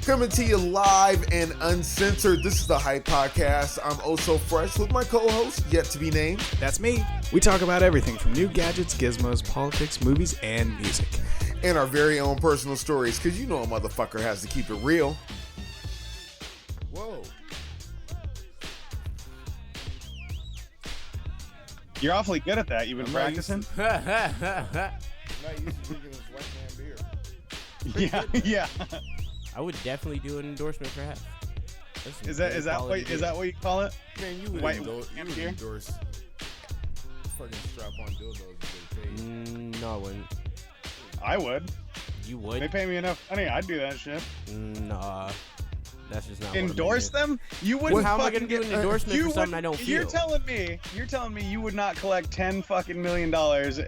Coming to you live and uncensored. This is the Hype Podcast. I'm oh so fresh with my co-host, yet to be named. That's me. We talk about everything from new gadgets, gizmos, politics, movies, and music. And our very own personal stories, because you know a motherfucker has to keep it real. Whoa. You're awfully good at that. You've been practicing? I'm not used to drinking this white man beer. Yeah. I would definitely do an endorsement for half. Is that what you call it? Man, you would White endorse beer? fucking strap-on dildos and get paid. No, I wouldn't. I would. You would? They pay me enough money. I'd do that shit. Nah. That's just not Endorse what I'm them? You wouldn't. How am I fucking gonna do an endorsement for something I don't feel? You're telling me you would not collect $10 million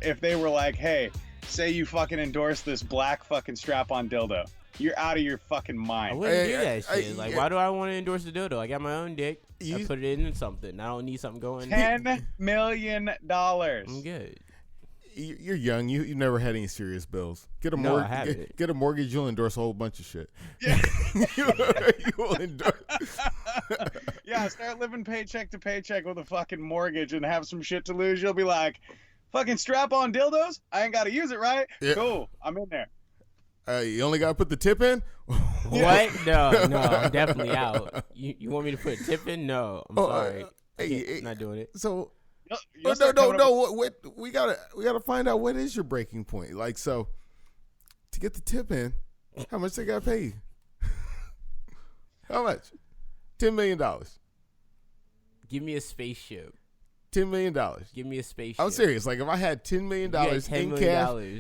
if they were like, hey, say you fucking endorse this black fucking strap-on dildo. You're out of your fucking I mind. wouldn't do that shit. Why do I want to endorse the dildo? I got my own dick. I put it in something. I don't need something going. $10 million. I'm good. You're young. You never had any serious bills. Get a mortgage. Get a mortgage. You'll endorse a whole bunch of shit. Yeah. you will endorse. Yeah, start living paycheck to paycheck with a fucking mortgage and have some shit to lose. You'll be like, fucking strap on dildos? I ain't got to use it, right? Yeah. Cool. I'm in there. You only got to put the tip in? What? No, I'm definitely out. You want me to put a tip in? No, I'm sorry. I'm not doing it. So, no. We gotta find out what is your breaking point. Like, so to get the tip in, how much they gotta pay you? How much? $10 million. Give me a spaceship. $10 million. Give me a spaceship. I'm serious. Like, if I had $10 million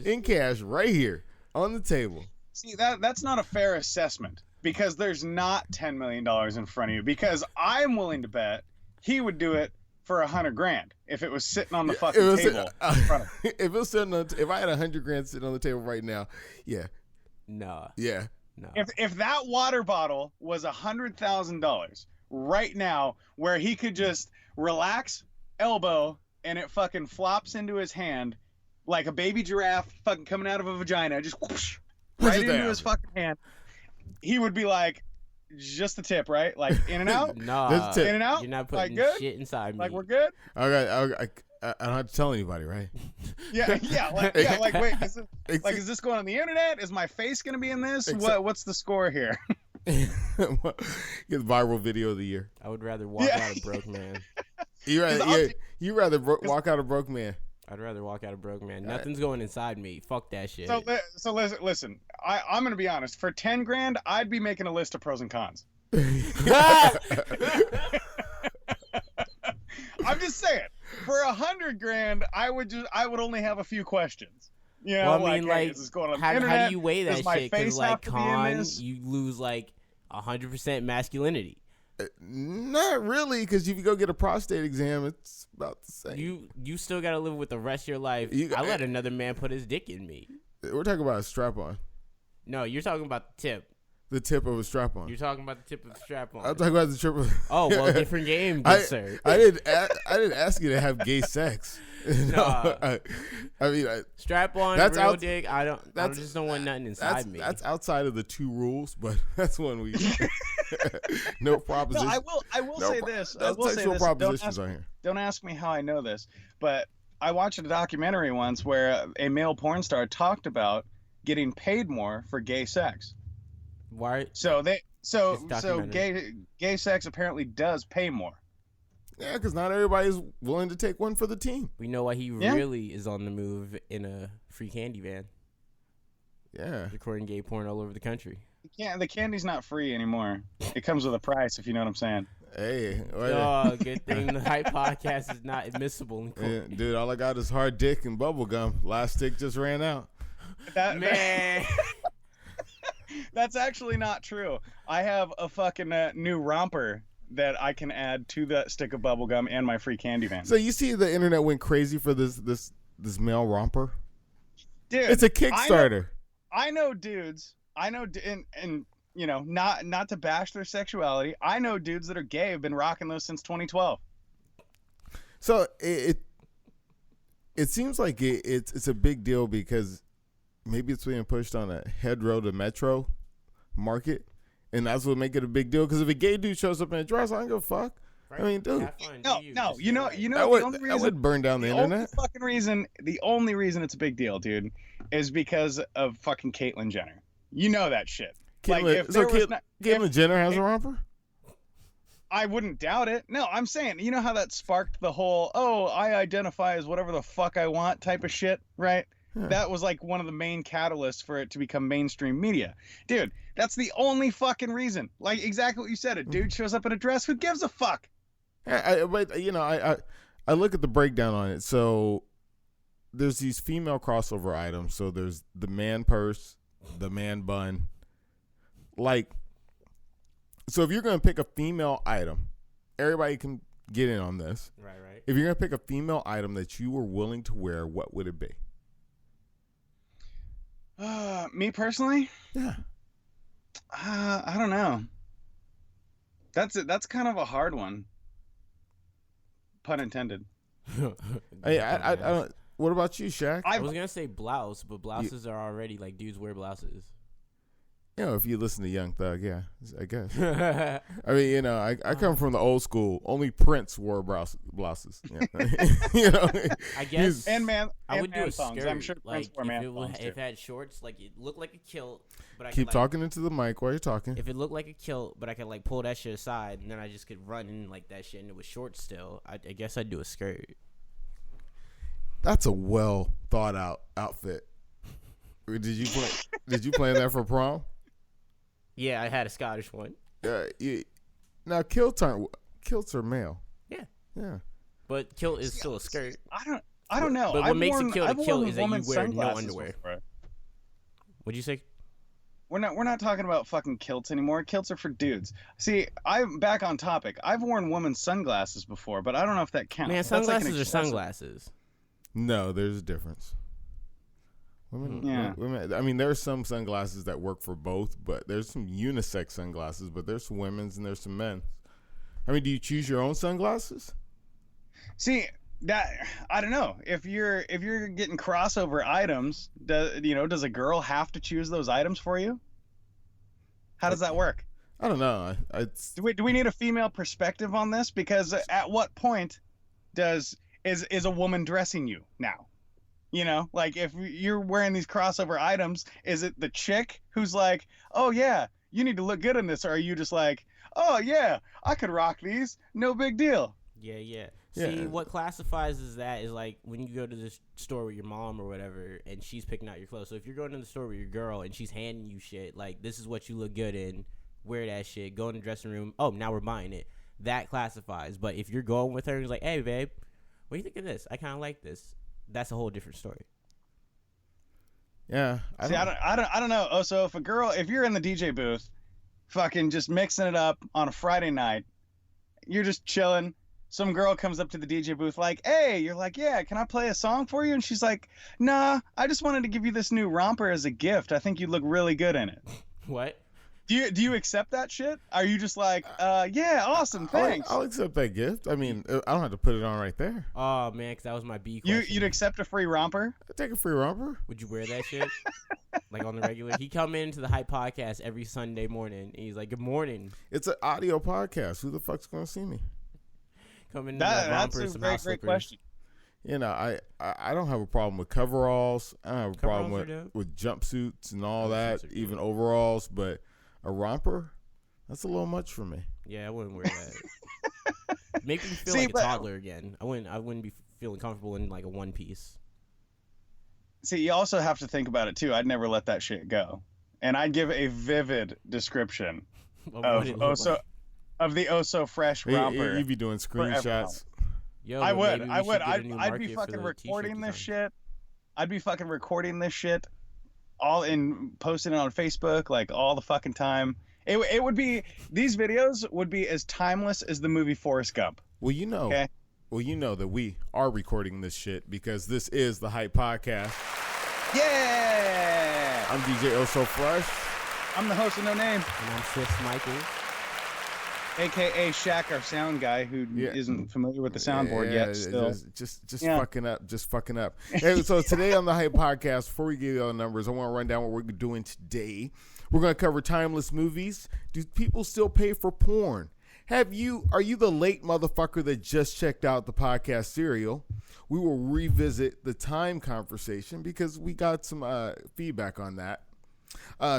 in cash right here on the table. See, that's not a fair assessment because there's not $10 million in front of you. Because I'm willing to bet he would do it for $100,000 if it was sitting on the fucking table in front of him. If it was sitting on, if I had $100,000 sitting on the table right now, yeah. Nah. Yeah. No. If that water bottle was $100,000 right now, where he could just relax, elbow, and it fucking flops into his hand like a baby giraffe fucking coming out of a vagina, just whoosh, right into his fucking hand, he would be like, just the tip, right? Like in and out? Nah. In and out? You're not putting shit inside me. Like we're good? Okay, I don't have to tell anybody, right? Yeah. Like wait, is this going on the internet? Is my face gonna be in this? What's the score here? Get viral video of the year. I would rather walk out a broke man. You rather walk out a broke man. I'd rather walk out a broke man. Nothing's going inside me. Fuck that shit. So listen. I'm gonna be honest. For $10,000, I'd be making a list of pros and cons. I'm just saying. For $100,000, I would only have a few questions. You know, well, I mean, like, is this going on the how internet? do you weigh that shit? Because like cons, you lose like 100% masculinity. Not really, because if you go get a prostate exam, it's about the same. You still got to live with the rest of your life. I let another man put his dick in me. We're talking about a strap-on. No, you're talking about the tip. The tip of a strap-on. You're talking about the tip of the strap-on. I'm talking about the tip of... Oh, well, different game, good sir. I didn't ask you to have gay sex. No, I mean... Strap-on, real dick, I just don't want nothing inside me. That's outside of the two rules, but that's one we... No proposition. No, I will say this. I will say this. Propositions on here. Don't ask me how I know this, but I watched a documentary once where a male porn star talked about getting paid more for gay sex. Why? So gay sex apparently does pay more. Yeah, because not everybody's willing to take one for the team. We know why he really is on the move in a free candy van. Yeah, recording gay porn all over the country. The candy's not free anymore. It comes with a price, if you know what I'm saying. Hey, good thing the Hype Podcast is not admissible. Yeah, dude, all I got is hard dick and bubble gum. Last stick just ran out. Man. That's actually not true. I have a fucking new romper that I can add to the stick of bubble gum and my free candy van. So you see the internet went crazy for this male romper? Dude, it's a Kickstarter. I know dudes. And you know, not to bash their sexuality. I know dudes that are gay have been rocking those since 2012. So it seems like it's a big deal because maybe it's being pushed on a hetero to metro market, And that's what make it a big deal. Because if a gay dude shows up in a dress, I don't give a fuck. Right. I mean, dude. No. You know. That would burn down the internet. The only reason it's a big deal, dude, is because of fucking Caitlyn Jenner. You know that shit. Caitlyn Jenner has a romper? I wouldn't doubt it. No, I'm saying, you know how that sparked the whole, I identify as whatever the fuck I want type of shit, right? Yeah. That was like one of the main catalysts for it to become mainstream media. Dude, that's the only fucking reason. Like exactly what you said. A dude shows up in a dress. Who gives a fuck? But I look at the breakdown on it. So there's these female crossover items. So there's the man purse, the man bun. Like, so if you're going to pick a female item, everybody can get in on this. Right. If you're going to pick a female item that you were willing to wear, what would it be? Me personally? Yeah. I don't know. That's kind of a hard one. Pun intended. I don't. What about you, Shaq? I was gonna say blouse, but blouses are already like dudes wear blouses. You know, if you listen to Young Thug, yeah, I guess. I mean, you know, I come from the old school. Only Prince wore blouses. You know, I guess. I would do a skirt. I'm sure like, Prince wore man if it had shorts, like it looked like a kilt, but I keep could, talking into the mic while you're talking. If it looked like a kilt, but I could like pull that shit aside, and then I just could run in like that shit, and it was shorts still. I guess I'd do a skirt. That's a well thought out outfit. Did you plan that for prom? Yeah, I had a Scottish one. Now kilts are male. Yeah. But kilt is still a skirt. I don't know. But what makes a kilt is that you wear no underwear. What'd you say? We're not talking about fucking kilts anymore. Kilts are for dudes. See, I'm back on topic. I've worn women's sunglasses before, but I don't know if that counts. Man, sunglasses are sunglasses. No, there's a difference. Women, I mean, there's some sunglasses that work for both, but there's some unisex sunglasses, but there's some women's and there's some men's. I mean, do you choose your own sunglasses? See, that I don't know. If you're getting crossover items, does a girl have to choose those items for you? How does that work? I don't know. Do we need a female perspective on this? Because at what point is a woman dressing you now? You know, like if you're wearing these crossover items, is it the chick who's like, oh yeah, you need to look good in this? Or are you just like, oh yeah, I could rock these, no big deal? Yeah. See, what classifies as that is like when you go to the store with your mom or whatever, and she's picking out your clothes. So if you're going to the store with your girl and she's handing you shit, like this is what you look good in, wear that shit, go in the dressing room. Oh, now we're buying it. That classifies. But if you're going with her and it's like, hey babe, what do you think of this? I kind of like this. That's a whole different story. Yeah. I don't know. Oh, so if you're in the DJ booth, fucking just mixing it up on a Friday night, you're just chilling. Some girl comes up to the DJ booth like, hey, you're like, yeah, can I play a song for you? And she's like, nah, I just wanted to give you this new romper as a gift. I think you look really good in it. What? Do you accept that shit? Are you just like, yeah, awesome, thanks? I'll accept that gift. I mean, I don't have to put it on right there. Oh man, because that was my B question. You'd accept a free romper? I'd take a free romper. Would you wear that shit? Like on the regular? He come into the Hype podcast every Sunday morning, and he's like, good morning. It's an audio podcast. Who the fuck's gonna see me? Come in that's a great question. You know, I don't have a problem with coveralls. I don't have a problem with jumpsuits and all that, even overalls, but a romper, that's a little much for me. Yeah, I wouldn't wear that. Make me feel like a toddler again. I wouldn't be feeling comfortable in like a one piece. See, you also have to think about it too. I'd never let that shit go, and I'd give a vivid description of the Oh So Fresh romper. You'd be doing screenshots. Yo, I would. I'd be fucking recording this shit. I'd be fucking recording this shit. All in posting it on Facebook like all the fucking time. It would be, these videos would be as timeless as the movie Forrest Gump. Well, you know that we are recording this shit because this is the Hype Podcast. Yeah. I'm DJ Oh So Fresh. I'm the host of No Name. And I'm Sis Michael. AKA Shaq, our sound guy who isn't familiar with the soundboard yet. Still, just fucking up. Hey, so today on the Hype Podcast, before we give you all the numbers, I want to run down what we're doing today. We're going to cover timeless movies. Do people still pay for porn? Are you the late motherfucker that just checked out the podcast Serial? We will revisit the time conversation because we got some feedback on that.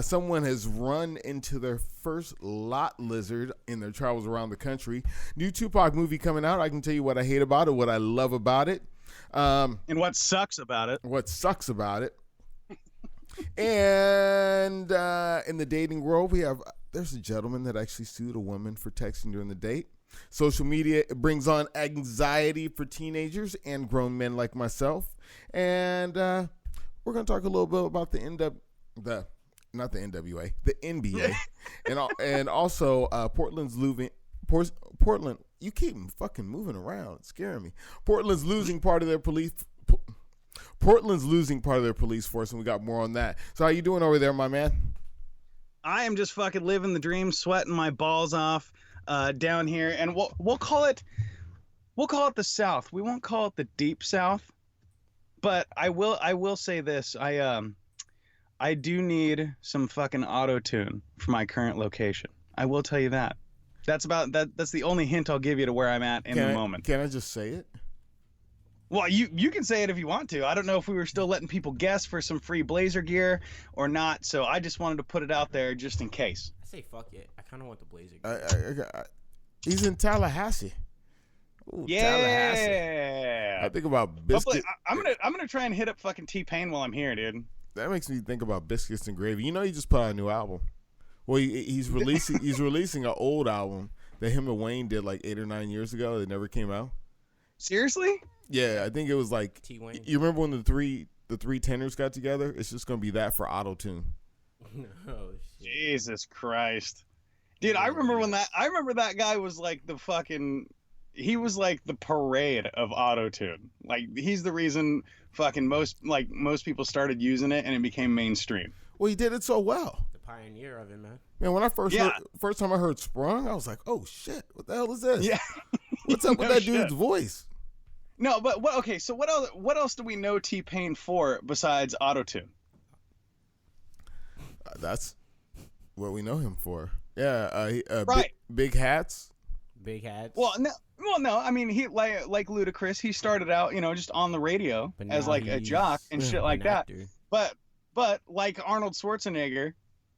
Someone has run into their first lot lizard in their travels around the country. New Tupac movie coming out. I can tell you what I hate about it, what I love about it. And what sucks about it. And in the dating world, there's a gentleman that actually sued a woman for texting during the date. Social media brings on anxiety for teenagers and grown men like myself. And we're going to talk a little bit about the NBA, and also Portland's losing. Portland, you keep fucking moving around, it's scaring me. Portland's losing part of their police force, and we got more on that. So how you doing over there, my man? I am just fucking living the dream, sweating my balls off down here, and we'll call it the South. We won't call it the Deep South, but I will say this: I do need some fucking auto-tune for my current location. I will tell you that. That's the only hint I'll give you to where I'm at in the moment. Can I just say it? Well, you can say it if you want to. I don't know if we were still letting people guess for some free Blazer gear or not, so I just wanted to put it out there just in case. I say fuck it. I kind of want the Blazer gear. He's in Tallahassee. Ooh, yeah. Tallahassee. I think about biscuit. I'm gonna try and hit up fucking T-Pain while I'm here, dude. That makes me think about Biscuits and Gravy. You know, he just put out a new album. Well, he's releasing an old album that him and Wayne did like 8 or 9 years ago. That never came out. Seriously? Yeah, I think it was like T-Wayne. You remember when the three tenors got together? It's just gonna be that for auto tune. Oh shit! Jesus Christ, dude! I remember that guy was like he was like the parade of auto tune. Like he's the reason fucking most people started using it and it became mainstream. Well, he did it so well. The pioneer of it, man. Man, when I first time I heard Sprung, I was like, oh shit, what the hell is this? Yeah. What's up with that dude's voice? No, but okay, so what else do we know T-Pain for besides auto-tune? That's what we know him for. Yeah, right. Big hats. Big hats. Well, no. I mean, he like Ludacris. He started out, just on the radio as like a jock and shit like that. But like Arnold Schwarzenegger,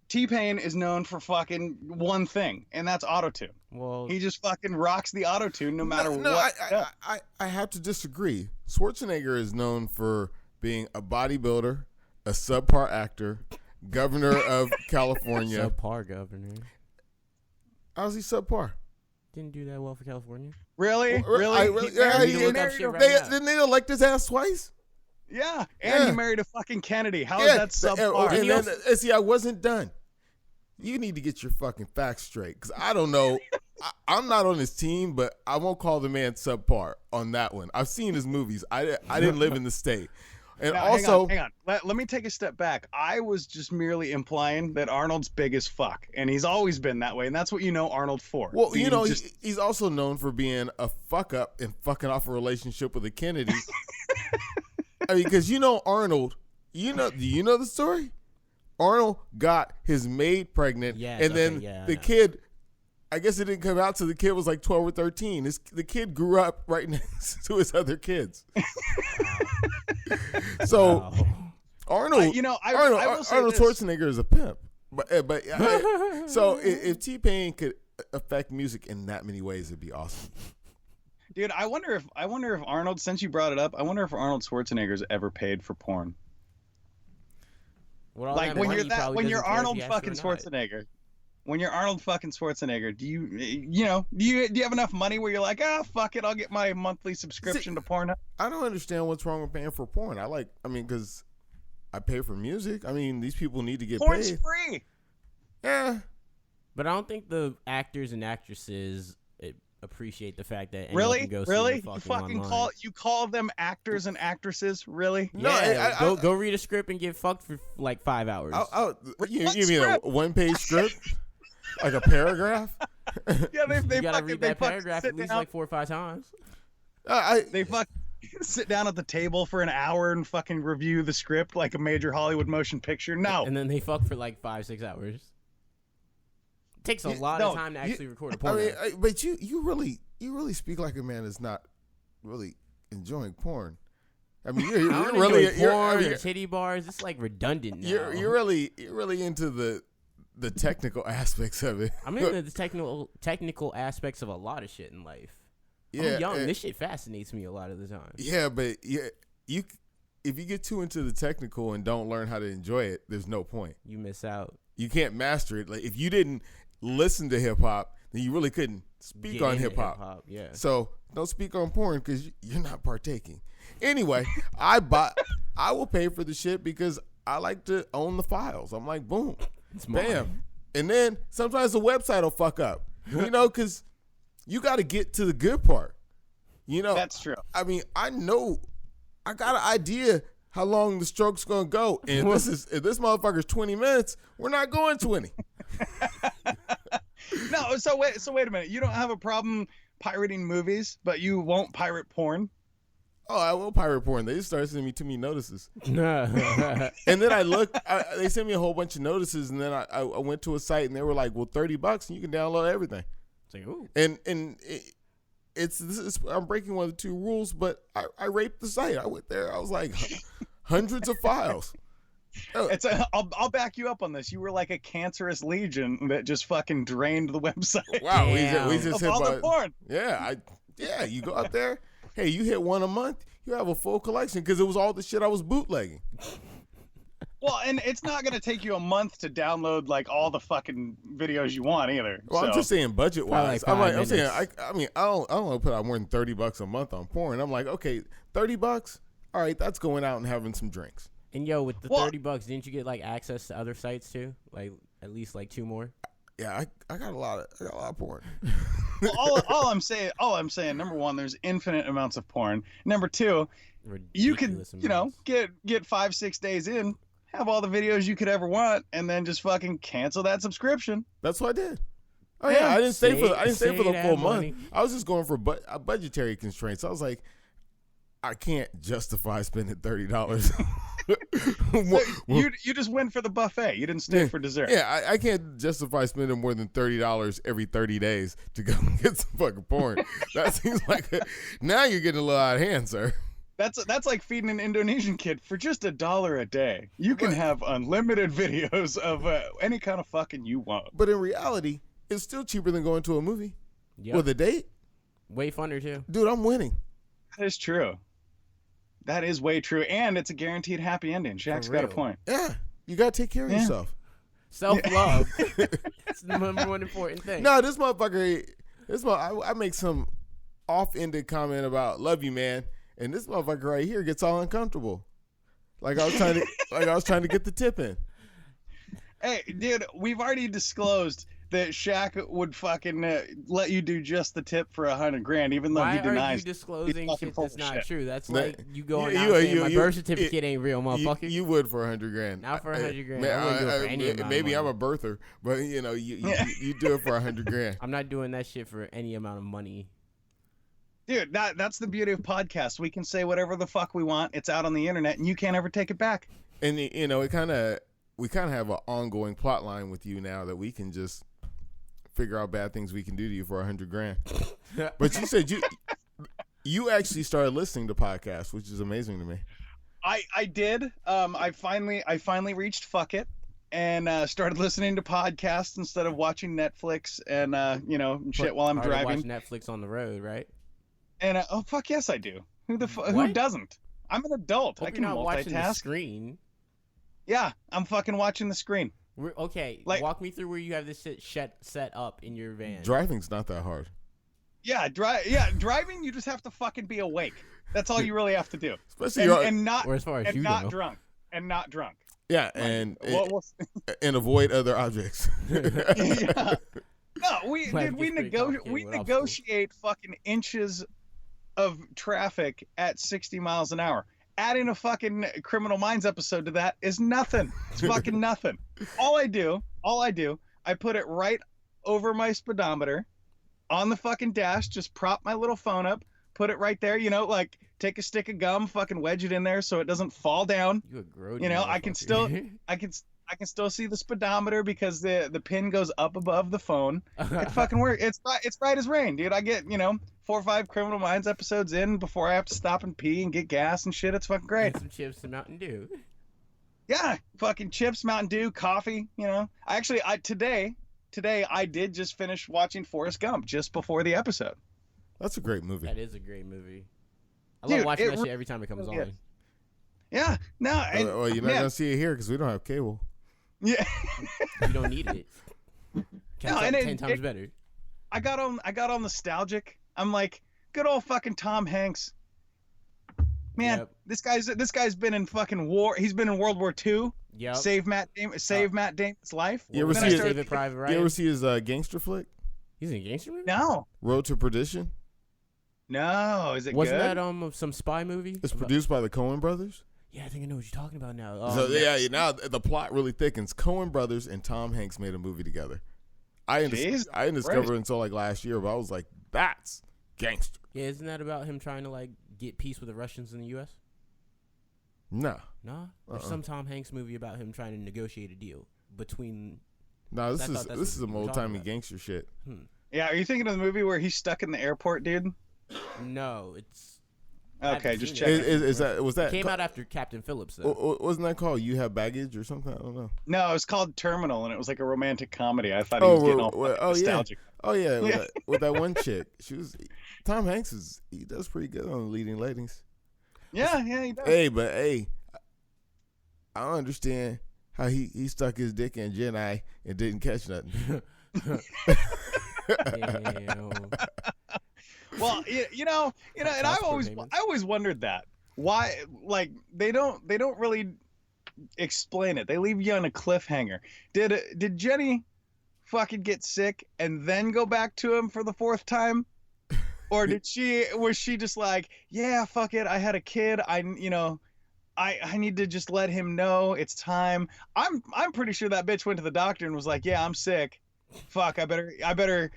T-Pain is known for fucking one thing, and that's auto-tune. Well, he just fucking rocks the auto-tune no matter what. I have to disagree. Schwarzenegger is known for being a bodybuilder, a subpar actor, governor of California. Subpar governor. How's he subpar? Didn't do that well for California. Really? Didn't they elect his ass twice? Yeah, and he married a fucking Kennedy. How is that subpar? See, I wasn't done. You need to get your fucking facts straight, because I don't know. I'm not on his team, but I won't call the man subpar on that one. I've seen his movies. I didn't live in the state. And now, also, hang on. Let me take a step back. I was just merely implying that Arnold's big as fuck, and he's always been that way, and that's what you know Arnold for. Well, he's also known for being a fuck up and fucking off a relationship with a Kennedy. I mean, because Arnold, do you know the story? Arnold got his maid pregnant, the kid, I guess it didn't come out till the kid was like 12 or 13. The kid grew up right next to his other kids. So Arnold Schwarzenegger is a pimp. So if T-Pain could affect music in that many ways, it'd be awesome. Dude, I wonder if Arnold, since you brought it up, I wonder if Arnold Schwarzenegger's ever paid for porn. Like when you're Arnold fucking Schwarzenegger. When you're Arnold fucking Schwarzenegger, do you have enough money where you're like, fuck it, I'll get my monthly subscription to Pornhub? I don't understand what's wrong with paying for porn. Because I pay for music. I mean, these people need to get Porn's paid. Porn's free. Yeah. But I don't think the actors and actresses appreciate the fact that really can go you call them actors and actresses, really? No, go read a script and get fucked for like 5 hours. You mean a one-page script, like a paragraph? Yeah, they gotta fucking, read that paragraph at least like 4 or 5 times. Sit down at the table for an hour and fucking review the script like a major Hollywood motion picture. No. And then they fuck for like 5-6 hours. It takes a lot of time to actually record a porno. I mean, but you really speak like a man that's not really enjoying porn. I mean, you're really porn or titty bars. It's like redundant now. You're really into the technical aspects of it. I'm into the technical aspects of a lot of shit in life. Yeah, I'm young. This shit fascinates me a lot of the time. Yeah, but if you get too into the technical and don't learn how to enjoy it, there's no point. You miss out. You can't master it. Like if you didn't listen to hip hop, then you really couldn't speak on hip hop. Yeah. So don't speak on porn because you're not partaking. Anyway, I will pay for the shit because I like to own the files. I'm like, boom, bam, and then sometimes the website will fuck up. Because you got to get to the good part. That's true. I mean, I got an idea how long the stroke's gonna go, and if this motherfucker's 20 minutes, we're not going 20. No, so wait a minute. You don't have a problem pirating movies, but you won't pirate porn? Oh, I will pirate porn. They just started sending me too many notices. And then I looked, they sent me a whole bunch of notices, and then I went to a site, and they were like, well, $30, and you can download everything. It's like, ooh. And I'm breaking one of the two rules, but I raped the site. I went there. I was like, hundreds of files. I'll back you up on this. You were like a cancerous legion that just fucking drained the website. Wow, we just hit all the porn. Yeah, you go out there. Hey, you hit one a month, you have a full collection because it was all the shit I was bootlegging. Well, and it's not going to take you a month to download like all the fucking videos you want either. Well, so. I'm just saying budget wise. Like I'm saying I don't want to put out more than $30 a month on porn. I'm like, okay, $30. All right, that's going out and having some drinks. And with the $30, didn't you get like access to other sites too? Like at least like 2 more? Yeah, I got a lot of porn. Well, all I'm saying, number one, there's infinite amounts of porn. Number two, you could, get 5-6 days in, have all the videos you could ever want, and then just fucking cancel that subscription. That's what I did. Oh yeah, I didn't stay for the full money. month. I was just going for budgetary constraints. I was like, I can't justify spending $30. You just went for the buffet. You didn't stay for dessert. Yeah, I can't justify spending more than $30 every 30 days to go get some fucking porn. That seems like now you're getting a little out of hand, sir. That's like feeding an Indonesian kid for just $1 a day. You can have unlimited videos of any kind of fucking you want. But in reality, it's still cheaper than going to a movie with a date. Way funner too. Dude, I'm winning. That is true. That is way true, and it's a guaranteed happy ending. Shaq's got a point. Yeah, you gotta take care of yourself. Self-love. That's the number one important thing. No, this motherfucker. I make some off-ended comment about love you, man, and this motherfucker right here gets all uncomfortable. Like I was trying to get the tip in. Hey, dude, we've already disclosed that Shaq would fucking let you do just the tip for $100,000, even though he denies. Why are you disclosing shit that's not true? That's like you going out saying my birth certificate ain't real, motherfucker. You would for $100,000. Not for $100,000. I wouldn't do it for any amount. Maybe of money. I'm a birther, but you do it for $100,000. I'm not doing that shit for any amount of money. Dude, that's the beauty of podcasts. We can say whatever the fuck we want. It's out on the internet, and you can't ever take it back. And we kind of have an ongoing plot line with you now that we can just figure out bad things we can do to you for $100,000. But you said you actually started listening to podcasts, which is amazing to me. I did. I finally reached fuck it and started listening to podcasts instead of watching Netflix and shit while I'm driving. Watch Netflix on the road, right? And fuck yes, I do. Who doesn't? I'm an adult. Hope I can you're not watching the multitask. screen. Yeah, I'm fucking watching the screen. Walk me through where you have this shit set up in your van. Driving's not that hard. Yeah, driving, you just have to fucking be awake. That's all you really have to do. Especially not drunk. Yeah, and avoid other objects. Yeah. No, we negotiate fucking inches of traffic at 60 miles an hour. Adding a fucking Criminal Minds episode to that is nothing. It's fucking nothing. All I do, I put it right over my speedometer on the fucking dash, just prop my little phone up, put it right there. You know, like take a stick of gum, fucking wedge it in there so it doesn't fall down. You a grody You know, I can still, motherfucker. I can still see the speedometer because the pin goes up above the phone. It fucking works. It's right as rain, dude. I get 4 or 5 Criminal Minds episodes in before I have to stop and pee and get gas and shit. It's fucking great. And some chips and Mountain Dew. Yeah, fucking chips, Mountain Dew, coffee. You know, today I did just finish watching Forrest Gump just before the episode. That's a great movie. That is a great movie. I Dude, love watching that it shit every time it comes really on. is. Yeah, no, and, Well, you're not man, gonna see it here because we don't have cable. yeah. You don't need it. No, and 10 times better. I got all nostalgic. I'm like, good old fucking Tom Hanks. Man, Yep. this guy's been in fucking war. He's been in World War II. Yep. Save Matt Damon's life. You ever Then see I his- Saving Private Ryan? You ever see his gangster flick, He's in a gangster movie? No, Road to Perdition? is it Wasn't good? that some spy movie? It's produced by the Coen brothers. Yeah, I think I know what you're talking about now. So yeah, now the plot really thickens. Coen brothers and Tom Hanks made a movie together. I didn't discover it until like last year, but I was like, that's gangster. Yeah, isn't that about him trying to like get peace with the Russians in the U.S.? Nah. Nah, there's some Tom Hanks movie about him trying to negotiate a deal between. No, I thought that's this what is some you were old talking timey about. gangster shit. Yeah, are you thinking of the movie where he's stuck in the airport, dude? No, it's. I Okay, haven't just seen it. check. Was that Came out after Captain Phillips though. Wasn't that called You Have Baggage or something? I don't know. No, it was called Terminal, and it was like a romantic comedy. I thought he was getting all fucking nostalgic. Yeah, with that one chick. Tom Hanks he does pretty good on the leading ladies. Yeah, he does. Hey, I don't understand how he stuck his dick in Jedi and didn't catch nothing. Damn. Well, and I always wondered that why, like they don't really explain it. They leave you on a cliffhanger. Did Jenny fucking get sick and then go back to him for the 4th time, or was she just like, yeah, fuck it, I had a kid, I need to just let him know it's time. I'm pretty sure that bitch went to the doctor and was like, yeah, I'm sick. Fuck, I better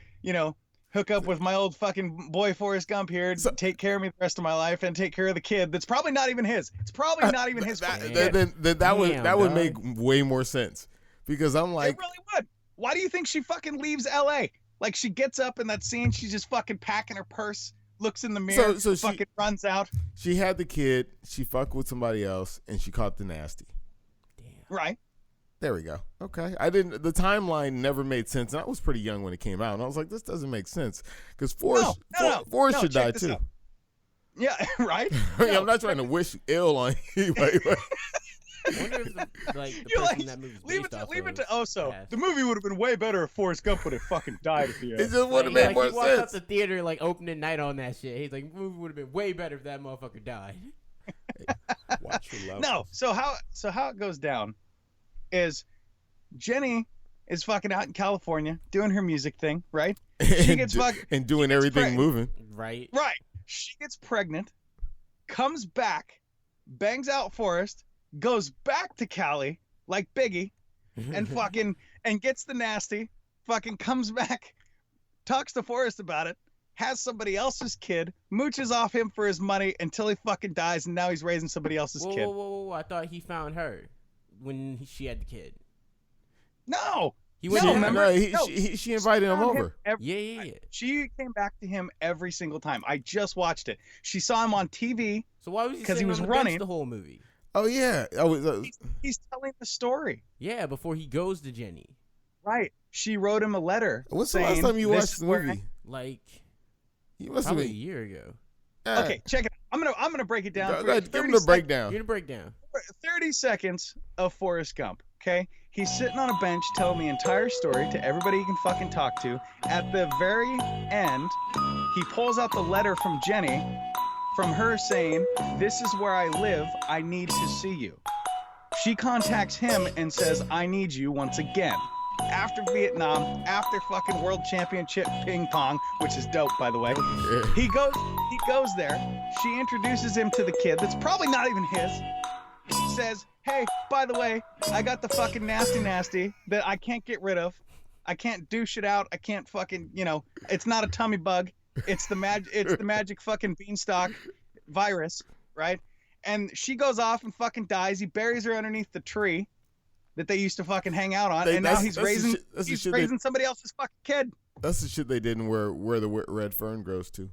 hook up with my old fucking boy Forrest Gump here, take care of me the rest of my life, and take care of the kid that's probably not even his. It's probably not even his. That would make way more sense, because I'm like, it really would. Why do you think she fucking leaves L.A.? Like, she gets up in that scene, she's just fucking packing her purse, looks in the mirror, so fucking runs out. She had the kid, she fucked with somebody else, and she caught the nasty. Damn. Right. There we go. Okay. The timeline never made sense. And I was pretty young when it came out. And I was like, this doesn't make sense. Because Forrest should die too. Out. Yeah, right? I'm not trying to wish ill on you. I wonder if the person that movie's leave based off it of to Oso. passed. The movie would have been way better if Forrest Gump would have fucking died at the end. It just would have Like, made more he walked out sense. the theater like opening night on that shit. He's like, the movie would have been way better if that motherfucker died. Watch your love. No, so how it goes down is Jenny is fucking out in California doing her music thing, right? She gets and doing everything moving. Right? Right. She gets pregnant, comes back, bangs out Forrest, goes back to Cali like Biggie, and fucking and gets the nasty, fucking comes back, talks to Forrest about it, has somebody else's kid, mooches off him for his money until he fucking dies, and now he's raising somebody else's kid. Whoa. I thought he found her when she had the kid. No. He went She invited him over. Yeah. She came back to him every single time. I just watched it. She saw him on TV. So why was he Because he sitting was on the bench running the whole movie? Oh yeah. He's telling the story. Yeah, before he goes to Jenny. Right. She wrote him a letter. What's the saying, last time you "This watched is the where movie? Like You must have probably a been. year ago. Okay, check it out. I'm gonna break it down. Go for you. ahead, give him the breakdown. You're the breakdown. 30 seconds of Forrest Gump. Okay, he's sitting on a bench telling the entire story to everybody he can fucking talk to. At the very end, he pulls out the letter from Jenny, from her saying, "This is where I live. I need to see you." She contacts him and says, "I need you once again." After Vietnam, after fucking World Championship ping pong, which is dope, by the way. Yeah. He goes there. She introduces him to the kid that's probably not even his. He says, "Hey, by the way, I got the fucking nasty that I can't get rid of. I can't douche it out. I can't fucking, it's not a tummy bug. It's the magic fucking beanstalk virus, right? And she goes off and fucking dies. He buries her underneath the tree that they used to fucking hang out on, and now he's raising somebody else's fucking kid. That's the shit they did in where the red fern grows to.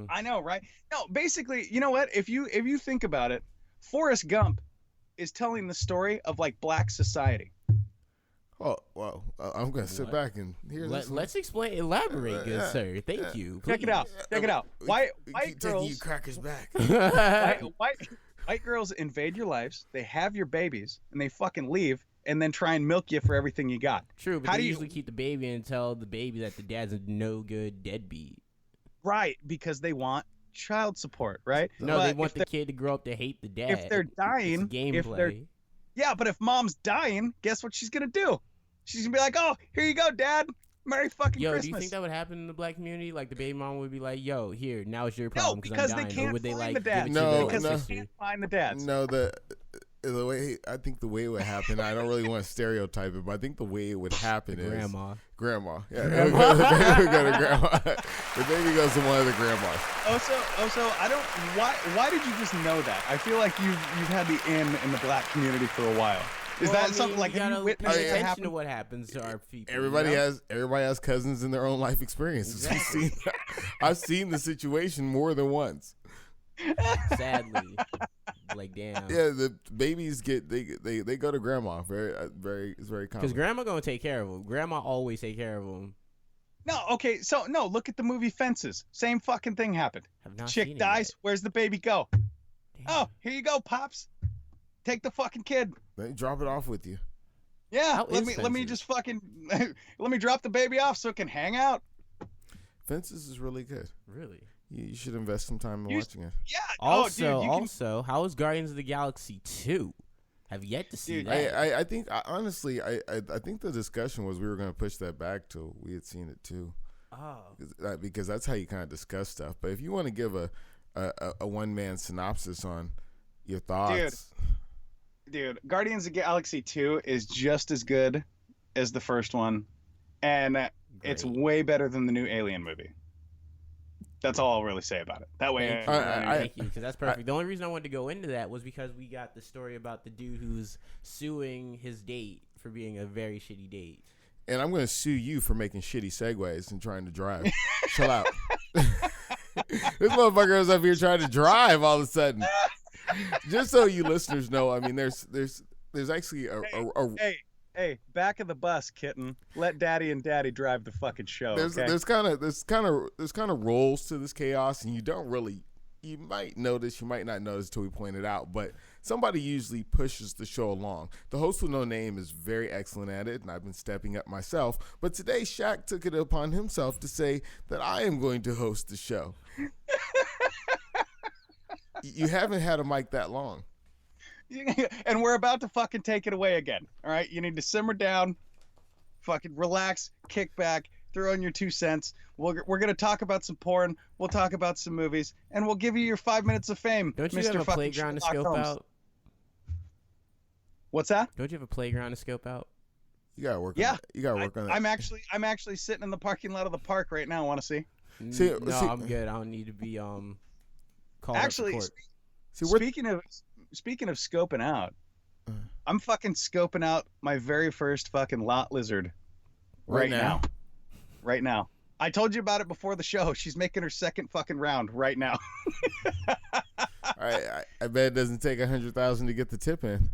I know, right? No, basically, you know what? If you think about it, Forrest Gump is telling the story of like black society. Oh, well, I'm going to sit back and hear this. Let's elaborate, good sir. Thank you. Please. Check it out. Check it out. White keep girls, taking you crackers back. white girls invade your lives. They have your babies, and they fucking leave, and then try and milk you for everything you got. True, but they usually keep the baby and tell the baby that the dad's a no good deadbeat. Right, because they want child support, right? No, they want the kid to grow up to hate the dad. If they're dying, yeah, but if mom's dying, guess what she's gonna do? She's gonna be like, "Oh, here you go, Dad. Merry fucking Christmas." Do you think that would happen in the black community? Like the baby mom would be like, "Yo, here, now it's your problem because I'm dying." they can't or would they find like the dads. Because they can't find the dads. No, the way I think the way it would happen, I don't really want to stereotype it, but I think the way it would happen is grandma. Yeah, the baby would go to grandma. The baby goes to one of the grandmas. So I don't. Why did you just know that? I feel like you've had the in the black community for a while. Is that something like you witnessed pay attention to what happens to our people? Everybody has cousins in their own life experiences. Exactly. I've seen the situation more than once. Sadly, like damn. Yeah, the babies they go to grandma. It's very common. Because grandma gonna take care of them. Grandma always take care of them. No, okay, so no. Look at the movie Fences. Same fucking thing happened. Chick dies. Where's the baby go? Damn. Oh, here you go, pops. Take the fucking kid. They drop it off with you. Yeah, let me just fucking let me drop the baby off so it can hang out. Fences is really good. Really? You should invest some time in watching it. Yeah. Also, how is Guardians of the Galaxy 2? Have yet to see that. I think honestly, I think the discussion was we were going to push that back till we had seen it too. Oh. Because that's how you kind of discuss stuff. But if you want to give a one man synopsis on your thoughts. Dude, Guardians of the Galaxy 2 is just as good as the first one, and it's way better than the new Alien movie. That's all I'll really say about it. That way, thank you, because that's perfect. The only reason I wanted to go into that was because we got the story about the dude who's suing his date for being a very shitty date. And I'm going to sue you for making shitty segues and trying to drive. Chill out. This motherfucker is up here trying to drive all of a sudden. Just so you listeners know, I mean, there's actually Hey, back of the bus, kitten. Let daddy and daddy drive the fucking show. There's kind of roles to this chaos, and you might notice, you might not notice till we point it out, but somebody usually pushes the show along. The host with no name is very excellent at it, and I've been stepping up myself. But today, Shaq took it upon himself to say that I am going to host the show. You haven't had a mic that long. And we're about to fucking take it away again. All right? You need to simmer down, fucking relax, kick back, throw in your 2 cents. We're going to talk about some porn. We'll talk about some movies. And we'll give you your 5 minutes of fame, Don't you Mr. have a playground to scope Holmes. out? What's that? Don't you have a playground to scope out? You got to work on that. You got to work on that. I'm actually sitting in the parking lot of the park right now. Want to see? I'm good. I don't need to be called actually, up to court. Speaking of scoping out, I'm fucking scoping out my very first fucking lot lizard right now. Right now. I told you about it before the show. She's making her second fucking round right now. I bet it doesn't take 100,000 to get the tip in.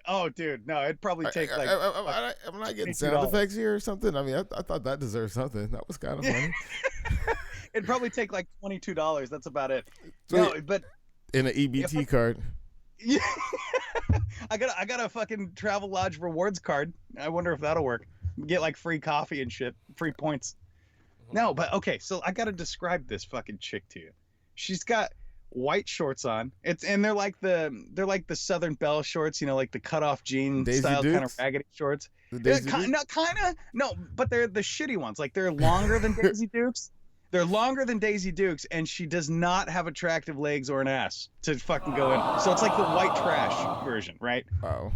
Oh, dude, no, it'd probably take like. I'm not getting sound effects here or something. I mean, I thought that deserved something. That was kind of funny. It'd probably take like $22. That's about it. No, but in an EBT card. Yeah, I got a fucking Travel Lodge rewards card. I wonder if that'll work. Get like free coffee and shit, free points. No, but okay, so I gotta describe this fucking chick to you. She's got white shorts on. They're like the Southern Belle shorts, you know, like the cutoff jean Daisy style Dukes? kind of raggedy shorts. The Daisy Dukes? No, but they're the shitty ones. Like they're longer than Daisy Dukes. They're longer than Daisy Dukes, and she does not have attractive legs or an ass to fucking go in. So it's like the white trash version, right? Oh.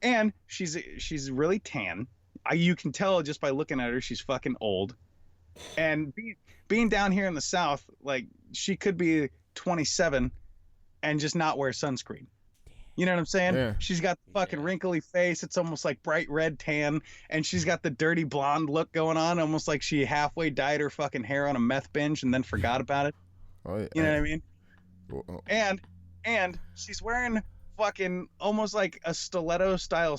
And she's really tan. You can tell just by looking at her, she's fucking old. And being down here in the South, like she could be 27 and just not wear sunscreen. You know what I'm saying? Yeah. She's got the fucking wrinkly face. It's almost like bright red tan. And she's got the dirty blonde look going on, almost like she halfway dyed her fucking hair on a meth binge and then forgot about it. Oh, yeah. You know what I mean? Oh. And she's wearing fucking almost like a stiletto style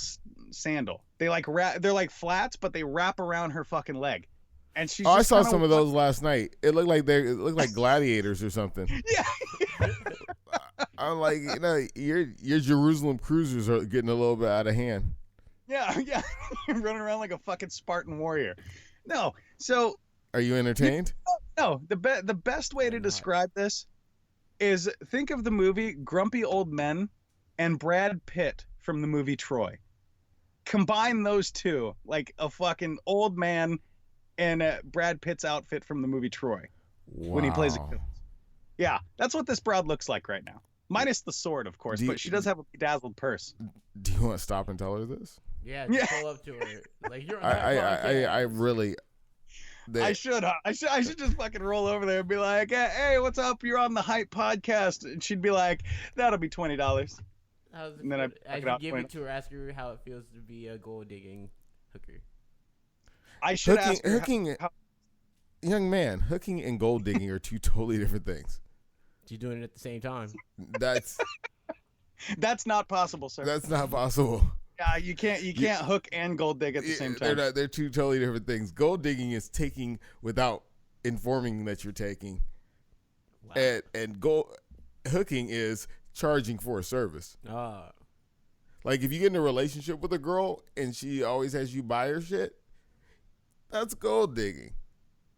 sandal. They like they're like flats, but they wrap around her fucking leg. And she's I saw some of those last night. It looked like gladiators or something. Yeah. I'm like, your Jerusalem cruisers are getting a little bit out of hand. Yeah. Running around like a fucking Spartan warrior. No. So Are you entertained? no, the best way to describe this is think of the movie Grumpy Old Men and Brad Pitt from the movie Troy. Combine those two, like a fucking old man in Brad Pitt's outfit from the movie Troy when he plays a kid. Yeah, that's what this broad looks like right now. Minus the sword, of course, but she does have a bedazzled purse. Do you want to stop and tell her this? Yeah, just pull up to her. Like you're on I really. I should just fucking roll over there and be like, hey, what's up? You're on the Hype podcast. And she'd be like, that'll be $20. And then I should give it to her, ask her how it feels to be a gold digging hooker. I should ask her young man, hooking and gold digging are two totally different things. She's doing it at the same time. That's not possible, sir. That's not possible. Yeah, you can't hook and gold dig at the same time. They're two totally different things. Gold digging is taking without informing that you're taking. Wow. And hooking is charging for a service. Like if you get in a relationship with a girl and she always has you buy her shit, that's gold digging.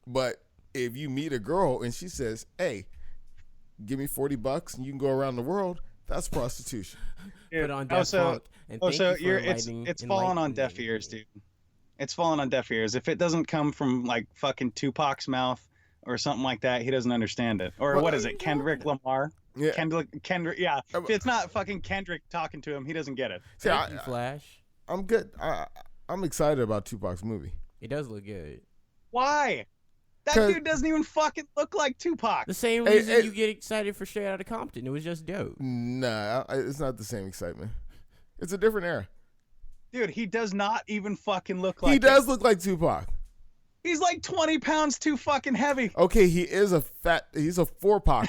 But if you meet a girl and she says, hey, give me $40 and you can go around the world, that's prostitution. Put on Daft Punk. It's falling on deaf ears, dude. It's falling on deaf ears. If it doesn't come from like fucking Tupac's mouth or something like that, he doesn't understand it. Or what is it, Kendrick Lamar? Yeah. Kendrick. Yeah. If it's not fucking Kendrick talking to him, he doesn't get it. See, Flash. I'm good. I'm excited about Tupac's movie. It does look good. Why? That dude doesn't even fucking look like Tupac. The same reason you get excited for Straight Outta Compton. It was just dope. Nah, it's not the same excitement. It's a different era. Dude, he does not even fucking look like He does look like Tupac. He's like 20 pounds too fucking heavy. Okay, he's a 4-pack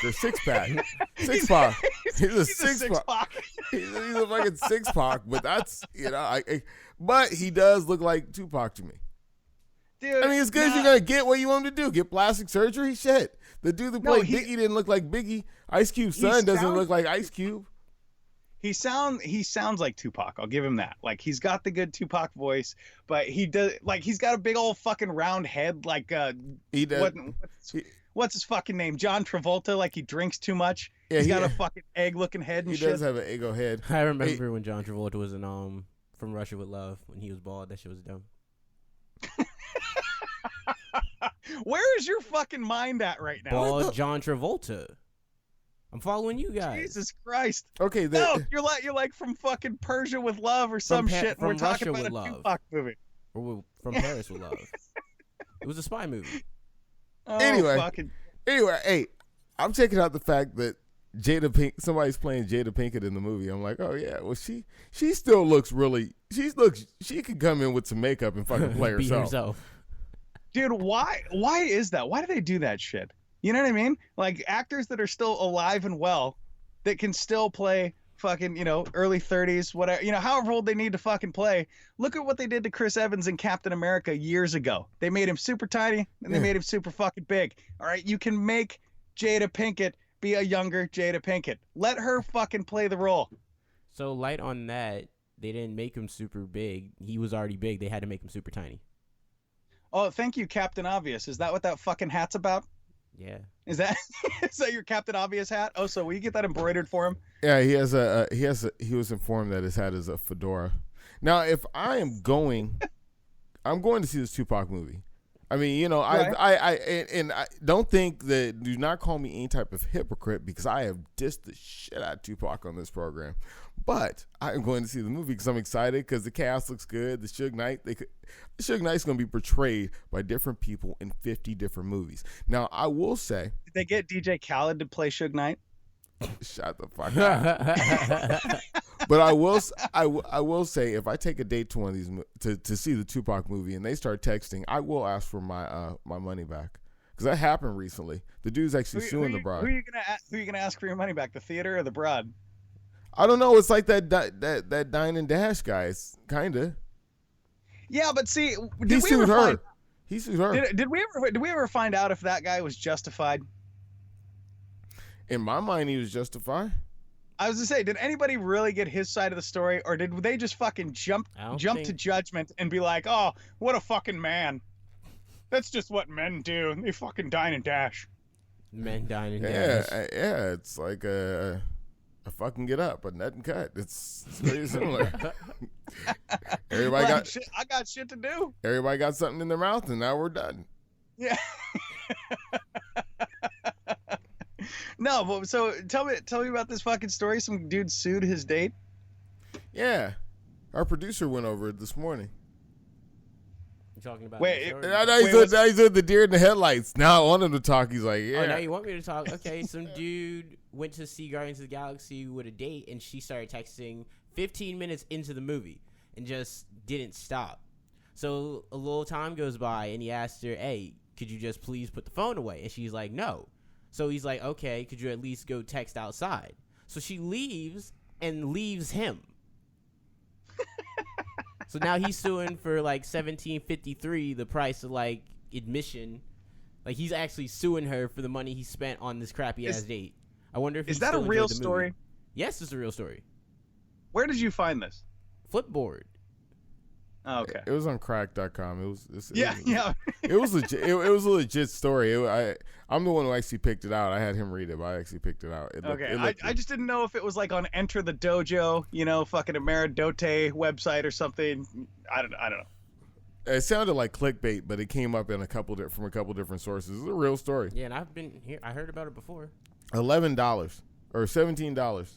or 6-pack. 6-pack. He's a 6-pack. He's a fucking 6-pack, but that's, but he does look like Tupac to me. Dude, I mean, it's good if you're going to get what you want him to do. Get plastic surgery? Shit. The dude that played Biggie didn't look like Biggie. Ice Cube's son doesn't look like Ice Cube. He sounds like Tupac. I'll give him that. Like he's got the good Tupac voice, but he does he's got a big old fucking round head. Like he does. What's his fucking name? John Travolta. Like he drinks too much. Yeah, he's got a fucking egg-looking head and shit. He does have an eggo head. I remember when John Travolta was in From Russia with Love when he was bald. That shit was dumb. Where is your fucking mind at right now? Bald John Travolta. I'm following you guys. Jesus Christ. Okay, no, you're like from fucking Persia with Love or some shit. From we're Russia talking about with a Tupac movie. Or from Paris with Love. It was a spy movie. Oh, anyway, hey, I'm checking out the fact that somebody's playing Jada Pinkett in the movie. I'm like, oh yeah, well she still looks she could come in with some makeup and fucking play herself. Dude, why is that? Why do they do that shit? You know what I mean? Like actors that are still alive and well that can still play fucking, early 30s, whatever, however old they need to fucking play. Look at what they did to Chris Evans in Captain America years ago. They made him super tiny and they made him super fucking big. All right, you can make Jada Pinkett be a younger Jada Pinkett. Let her fucking play the role. So light on that, they didn't make him super big. He was already big. They had to make him super tiny. Oh, thank you, Captain Obvious. Is that what that fucking hat's about? Yeah. Is that your Captain Obvious hat? Oh, so will you get that embroidered for him? Yeah, he was informed that his hat is a fedora. Now, if I'm going to see this Tupac movie. I mean, right. I don't think that, do not call me any type of hypocrite because I have dissed the shit out of Tupac on this program. But I'm going to see the movie because I'm excited because the cast looks good. The Suge Knight's going to be portrayed by different people in 50 different movies. Now, I will say, Did they get DJ Khaled to play Suge Knight? shut the fuck up. But I will say, if I take a date to one of these to see the Tupac movie and they start texting, I will ask for my money back because that happened recently. The dude's actually suing the bride. Who are you gonna ask for your money back? The theater or the broad? I don't know. It's like that Dine and Dash guy. It's kinda. Yeah, but see, He sued her. Did we ever find out if that guy was justified? In my mind, he was justified. I was to say, did anybody really get his side of the story, or did they just fucking jump to judgment and be like, "Oh, what a fucking man"? That's just what men do. They fucking dine and dash. Men dine and dash. Yeah. It's like a fucking get up, but nothing cut. It's very similar. I got shit to do. Everybody got something in their mouth, and now we're done. Yeah. No, but so tell me about this fucking story. Some dude sued his date. Yeah, our producer went over it this morning. You talking about? Now he's with the deer in the headlights. Now I want him to talk. He's like, yeah. Oh, now you want me to talk? Okay, some dude went to see Guardians of the Galaxy with a date, and she started texting 15 minutes into the movie and just didn't stop. So a little time goes by, and he asked her, "Hey, could you just please put the phone away?" And she's like, "No." So he's like, "Okay, could you at least go text outside?" So she leaves and leaves him. So now he's suing for like $17.53, the price of like admission. Like he's actually suing her for the money he spent on this crappy ass date. I wonder if is that a real story? Yes, it's a real story. Where did you find this? Flipboard. Oh, okay. It was on crack.com. It was legit. It was a legit story. I'm the one who actually picked it out. I had him read it, but I actually picked it out. I just didn't know if it was like on Enter the Dojo, fucking Ameridote website or something. I don't know. It sounded like clickbait, but it came up in from a couple different sources. It's a real story. Yeah, and I've been here. I heard about it before. $11 or $17.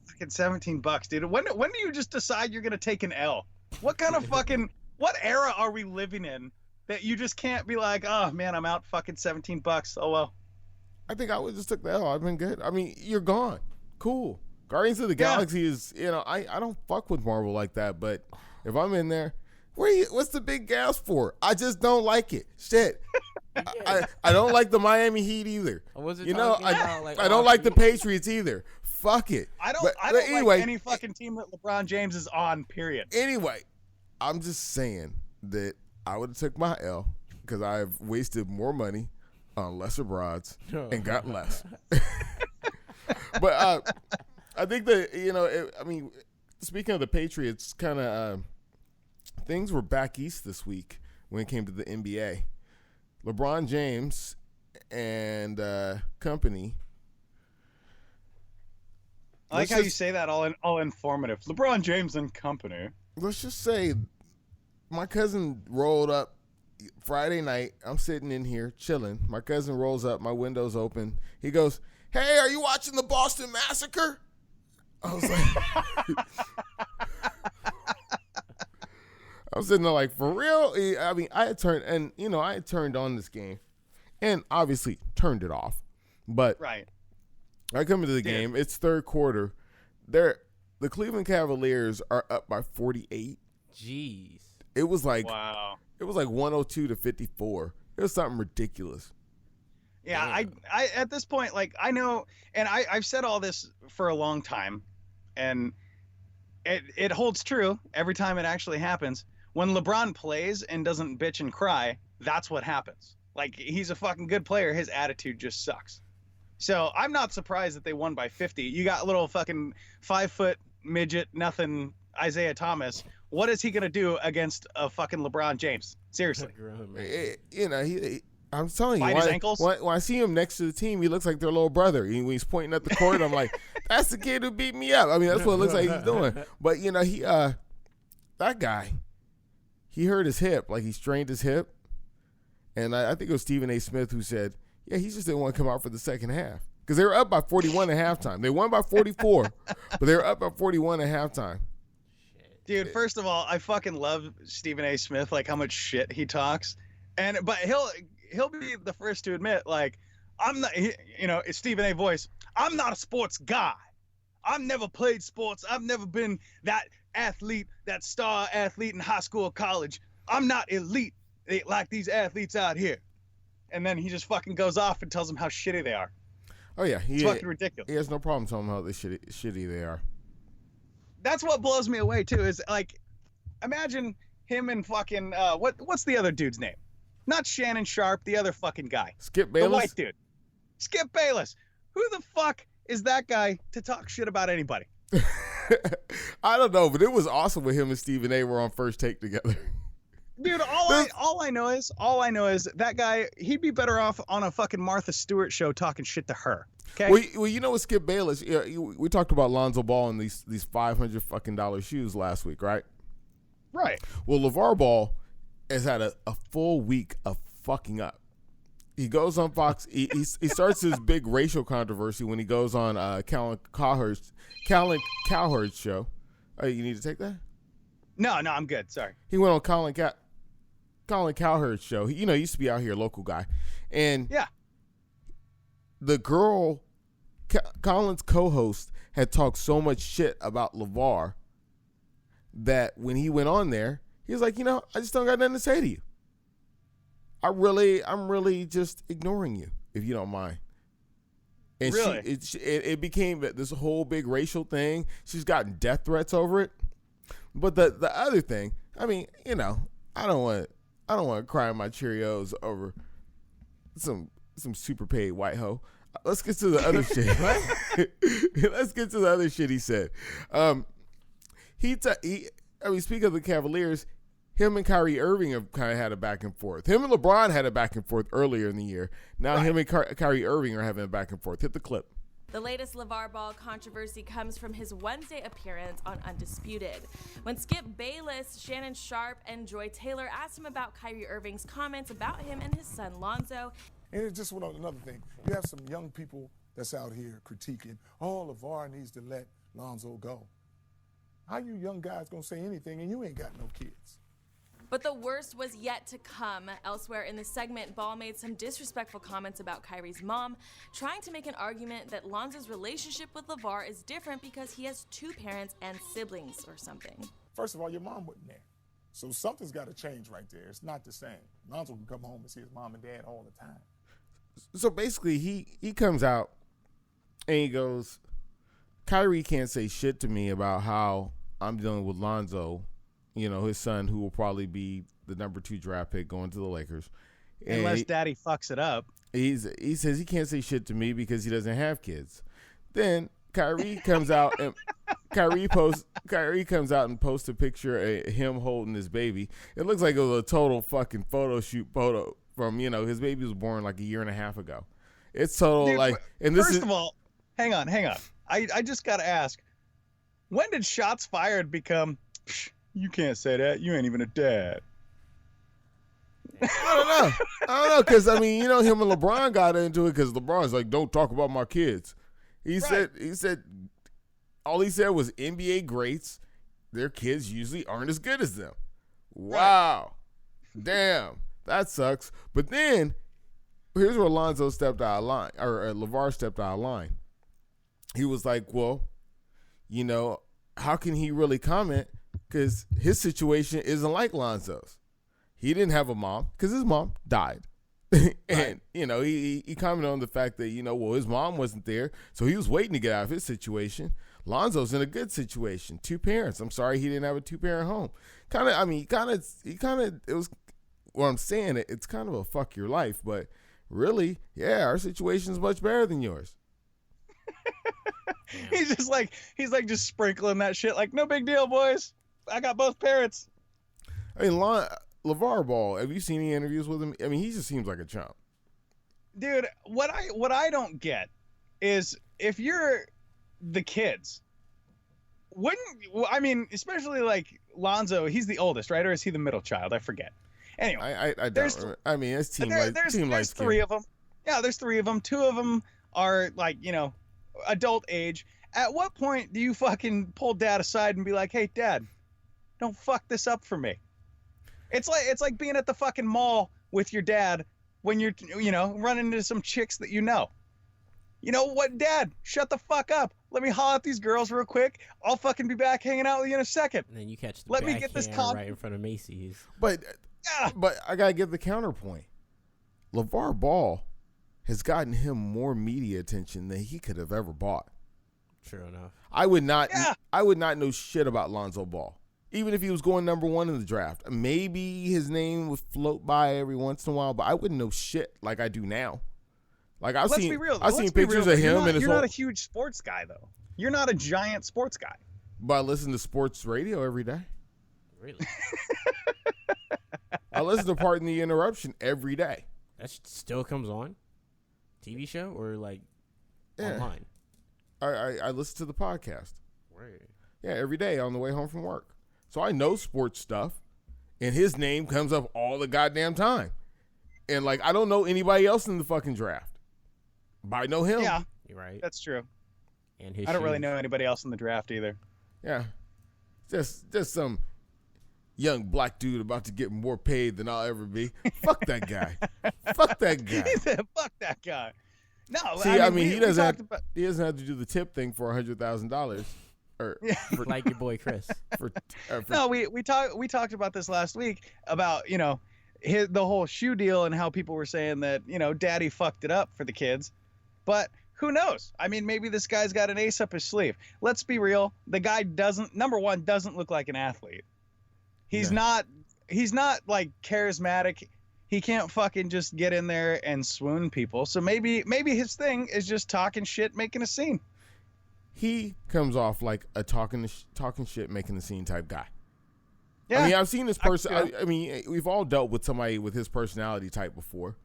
Fucking $17, dude. When do you just decide you're gonna take an L? What kind of what era are we living in that you just can't be like, "Oh man, I'm out fucking $17. Oh well." I think I would just took the L. I've been good. I mean, you're gone. Cool. Guardians of the Galaxy is, I don't fuck with Marvel like that, but if I'm in there, what's the big gas for? I just don't like it. Shit. I don't like the Miami Heat either. I don't like the Patriots either. Fuck it. I don't like any fucking team that LeBron James is on, period. Anyway, I'm just saying that I would have took my L because I've wasted more money on lesser broads and got less. But I think that, speaking of the Patriots, kind of things were back east this week when it came to the NBA. LeBron James and company. I like how you say that all informative. LeBron James and company. Let's just say my cousin rolled up Friday night. I'm sitting in here chilling. My cousin rolls up. My window's open. He goes, "Hey, are you watching the Boston Massacre?" I was like, I'm sitting there like, for real? I mean, I had turned on this game and obviously turned it off. But right. I come into the game. It's third quarter. The Cleveland Cavaliers are up by 48. Jeez. It was like wow. It was like 102-54. It was something ridiculous. Yeah, I at this point, like, I know, and I've said all this for a long time, and it holds true every time it actually happens. When LeBron plays and doesn't bitch and cry, that's what happens. Like, he's a fucking good player. His attitude just sucks. So I'm not surprised that they won by 50. You got little fucking 5-foot midget, nothing, Isaiah Thomas. What is he going to do against a fucking LeBron James? Seriously. I'm telling you, his ankles? When I see him next to the team, he looks like their little brother. When he's pointing at the court, I'm like, that's the kid who beat me up. I mean, that's what it looks like he's doing. But, that guy, he hurt his hip. Like, he strained his hip. And I think it was Stephen A. Smith who said, yeah, he just didn't want to come out for the second half. because they were up by 41 at halftime. They won by 44, but they were up by 41 at halftime. Dude, first of all, I fucking love Stephen A. Smith, like how much shit he talks, but he'll be the first to admit, like, I'm not, it's Stephen A. voice. I'm not a sports guy. I've never played sports. I've never been that athlete, that star athlete in high school or college. I'm not elite like these athletes out here. And then he just fucking goes off and tells them how shitty they are. Oh yeah, it's fucking ridiculous. He has no problem telling them how shitty they are. That's what blows me away too. Is like, imagine him and fucking what's the other dude's name? Not Shannon Sharp, the other fucking guy. Skip Bayless. The white dude. Skip Bayless. Who the fuck is that guy to talk shit about anybody? I don't know, but it was awesome when him and Stephen A. were on First Take together. Dude, all I know is that guy, he'd be better off on a fucking Martha Stewart show talking shit to her. Okay. Well, you know what, Skip Bayless? We talked about Lonzo Ball and these $500 fucking shoes last week, right? Right. Well, LeVar Ball has had a full week of fucking up. He goes on Fox. He starts his big racial controversy when he goes on Callan Cowherd's show. Oh, you need to take that? No, I'm good. Sorry. He went on Colin Cowherd's show. He used to be out here, local guy, and yeah, the girl, Colin's co-host, had talked so much shit about LeVar that when he went on there, he was like, I just don't got nothing to say to you. I'm really just ignoring you, if you don't mind. And really? It became this whole big racial thing. She's gotten death threats over it. But the other thing, I mean, I don't want to cry my Cheerios over some super paid white hoe. Let's get to the other shit. Let's get to the other shit he said. Speaking of the Cavaliers, him and Kyrie Irving have kind of had a back and forth. Him and LeBron had a back and forth earlier in the year. Now him and Kyrie Irving are having a back and forth. Hit the clip. The latest LeVar Ball controversy comes from his Wednesday appearance on Undisputed. When Skip Bayless, Shannon Sharp, and Joy Taylor asked him about Kyrie Irving's comments about him and his son Lonzo. And it just went on another thing. You have some young people that's out here critiquing, LeVar needs to let Lonzo go. How you young guys gonna say anything and you ain't got no kids? But the worst was yet to come. Elsewhere in the segment, Ball made some disrespectful comments about Kyrie's mom, trying to make an argument that Lonzo's relationship with LeVar is different because he has two parents and siblings or something. First of all, your mom wasn't there. So something's got to change right there. It's not the same. Lonzo can come home and see his mom and dad all the time. So basically, he comes out and he goes, Kyrie can't say shit to me about how I'm dealing with Lonzo, his son, who will probably be the number 2 draft pick going to the Lakers. And unless daddy fucks it up. He says he can't say shit to me because he doesn't have kids. Then Kyrie comes out and Kyrie comes out and posts a picture of him holding his baby. It looks like it was a total fucking photo shoot photo from, his baby was born like a year and a half ago. It's total. Dude, and this first of all, hang on. I just got to ask, when did shots fired become, you can't say that, you ain't even a dad? I don't know, because, him and LeBron got into it because LeBron's like, don't talk about my kids. He said, all he said was NBA greats, their kids usually aren't as good as them. Wow. Right. Damn. That sucks. But then, here's where Lonzo stepped out of line, or LeVar stepped out of line. He was like, well, how can he really comment? Because his situation isn't like Lonzo's. He didn't have a mom because his mom died. And, he commented on the fact that, his mom wasn't there, so he was waiting to get out of his situation. Lonzo's in a good situation. 2 parents. I'm sorry he didn't have a 2-parent home. It was, what I'm saying, it's kind of a fuck your life, but really, yeah, our situation's much better than yours. He's just sprinkling that shit like, no big deal, boys. I got both parents. LeVar Ball, have you seen any interviews with him? He just seems like a chump. Dude, what I don't get is, if you're the kids, especially like Lonzo, he's the oldest, right? Or is he the middle child? I forget. Anyway, I don't remember. It's team there's 3 of them. Yeah, there's 3 of them. 2 of them are like, adult age, at what point do you fucking pull dad aside and be like, hey, dad, don't fuck this up for me? It's like being at the fucking mall with your dad when you're, running into some chicks that you know. You know what, Dad? Shut the fuck up. Let me holler at these girls real quick. I'll fucking be back hanging out with you in a second. And then you catch the Let me get this right in front of Macy's. But I gotta give the counterpoint. LeVar Ball has gotten him more media attention than he could have ever bought. True enough. I would not know shit about Lonzo Ball. Even if he was going number 1 in the draft. Maybe his name would float by every once in a while, but I wouldn't know shit like I do now. Like I've seen pictures of him, and you're not a huge sports guy though. You're not a giant sports guy. But I listen to sports radio every day. Really? I listen to Pardon the Interruption every day. That still comes on? TV show or like online? I listen to the podcast. Right. Yeah, every day on the way home from work. So I know sports stuff, and his name comes up all the goddamn time. And like I don't know anybody else in the fucking draft. But I know him. Yeah, you're right. That's true. And his I don't really know anybody else in the draft either. Yeah, just some young black dude about to get more paid than I'll ever be. Fuck that guy. Fuck that guy. He said, "Fuck that guy." No, see, he doesn't have to do the tip thing for $100,000. Or like your boy Chris. No, we talked about this last week about the whole shoe deal and how people were saying that daddy fucked it up for the kids. But who knows? I mean, maybe this guy's got an ace up his sleeve. Let's be real. The guy doesn't look like an athlete. He's not like charismatic. He can't fucking just get in there and swoon people. So maybe his thing is just talking shit, making a scene. He comes off like a talking shit, making a scene type guy. Yeah. I mean, I've seen this person. I mean, we've all dealt with somebody with his personality type before.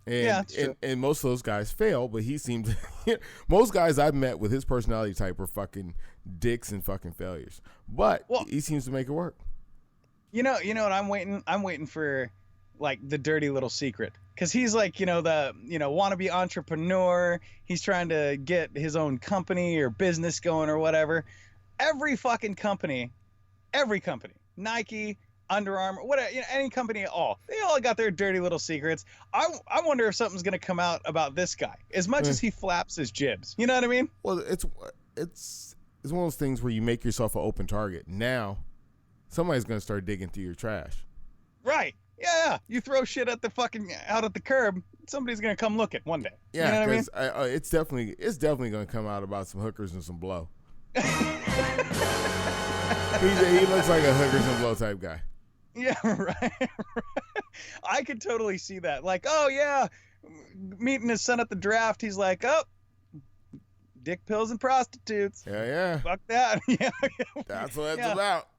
And most of those guys fail, but he seems most guys I've met with his personality type are fucking dicks and fucking failures. But he seems to make it work. You know what I'm waiting for, like the dirty little secret, because he's like the wannabe entrepreneur. He's trying to get his own company or business going or whatever. Every company, Nike, Under Armour, whatever, any company at all, they all got their dirty little secrets. I wonder if something's gonna come out about this guy, as much as he flaps his jibs. You know what I mean? Well, it's one of those things where you make yourself an open target. Now, somebody's gonna start digging through your trash. Right? Yeah. You throw shit at the fucking out at the curb, somebody's gonna come looking one day. Yeah, you know what I mean? It's definitely gonna come out about some hookers and some blow. He looks like a hookers and blow type guy. Yeah, right. I could totally see that. Like, oh yeah, meeting his son at the draft, he's like, oh, dick pills and prostitutes. Yeah. Fuck that. Yeah. That's what it's about.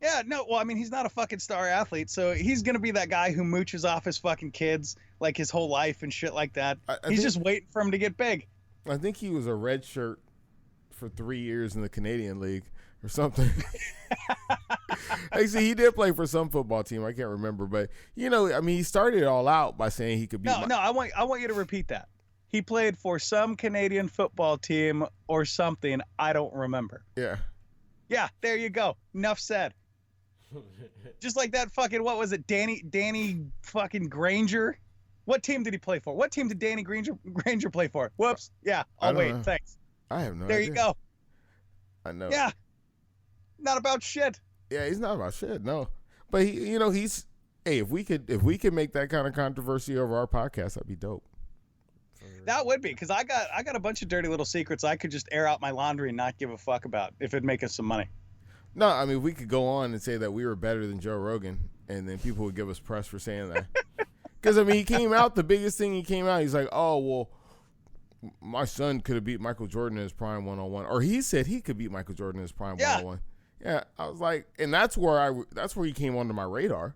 Yeah, no, well, I mean, he's not a fucking star athlete, so he's gonna be that guy who mooches off his fucking kids like his whole life and shit like that. He's just waiting for him to get big. I think he was a red shirt for 3 years in the Canadian League or something. Actually, he did play for some football team. I can't remember, but I mean, he started it all out by saying he could be. No, I want you to repeat that. He played for some Canadian football team or something. I don't remember. Yeah. Yeah, there you go. Enough said. Just like that fucking, what was it, Danny fucking Granger? What team did he play for? What team did Danny Granger play for? Whoops. Yeah, I'll wait. Know. Thanks. I have no idea. There you go. I know. Yeah. Not about shit. Yeah, he's not about shit, no. But he's if we could make that kind of controversy over our podcast, that'd be dope. That would be, because I got a bunch of dirty little secrets I could just air out my laundry and not give a fuck about if it'd make us some money. No, I mean, we could go on and say that we were better than Joe Rogan, and then people would give us press for saying that. Because, I mean, he came out, the biggest thing he came out, he's like, oh, well, my son could have beat Michael Jordan in his prime one-on-one. Or he said he could beat Michael Jordan in his prime one-on-one. Yeah, I was like, and that's where he came onto my radar.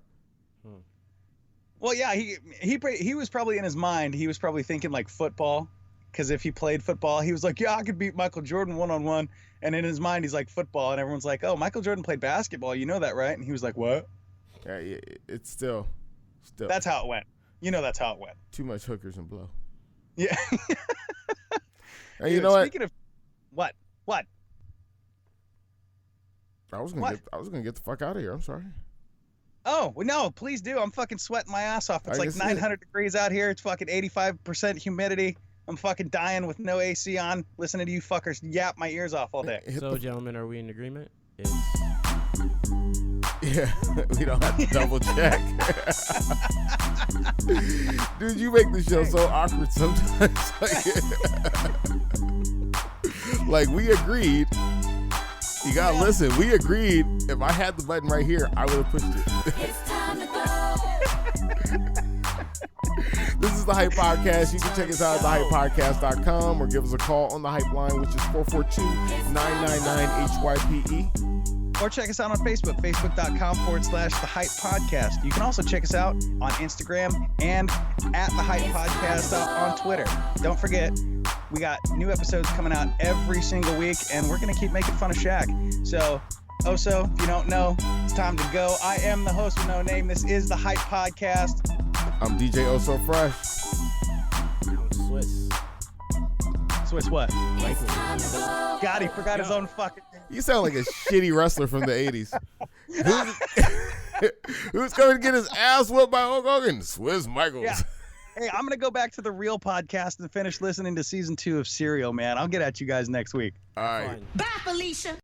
Well, yeah, he was probably in his mind, he was probably thinking like football, because if he played football, he was like, yeah, I could beat Michael Jordan one-on-one. And in his mind, he's like, football, and everyone's like, oh, Michael Jordan played basketball, you know that, right? And he was like, what? Yeah, it's still. That's how it went. That's how it went. Too much hookers and blow. Yeah. And you know what? Speaking of what? I was gonna get the fuck out of here. I'm sorry. Oh, well, no, please do. I'm fucking sweating my ass off. It's like 900 degrees out here. It's fucking 85% humidity. I'm fucking dying with no AC on, listening to you fuckers yap my ears off all day. So, gentlemen, are we in agreement? Yeah, we don't have to double check. Dude, you make the show so awkward sometimes. Like, we agreed. You gotta listen. We agreed. If I had the button right here, I would have pushed it. It's time to go. This is the Hype Podcast. You can check us out at thehypepodcast.com or give us a call on the Hype line, which is 442-999-HYPE. Or check us out on Facebook, facebook.com/The Hype Podcast. You can also check us out on Instagram and at The Hype Podcast on Twitter. Don't forget, we got new episodes coming out every single week, and we're going to keep making fun of Shaq. So, Oso, if you don't know, it's time to go. I am the host with no name. This is The Hype Podcast. I'm DJ Oso Fresh. I'm Swiss. Swiss what? It's time to go. God, he forgot his own fucking name. You sound like a shitty wrestler from the 80s. Who's coming to get his ass whooped by Hulk Hogan? Swiss Michaels. Yeah. Hey, I'm going to go back to the real podcast and finish listening to season 2 of Serial, man. I'll get at you guys next week. All right. Bye, Felicia.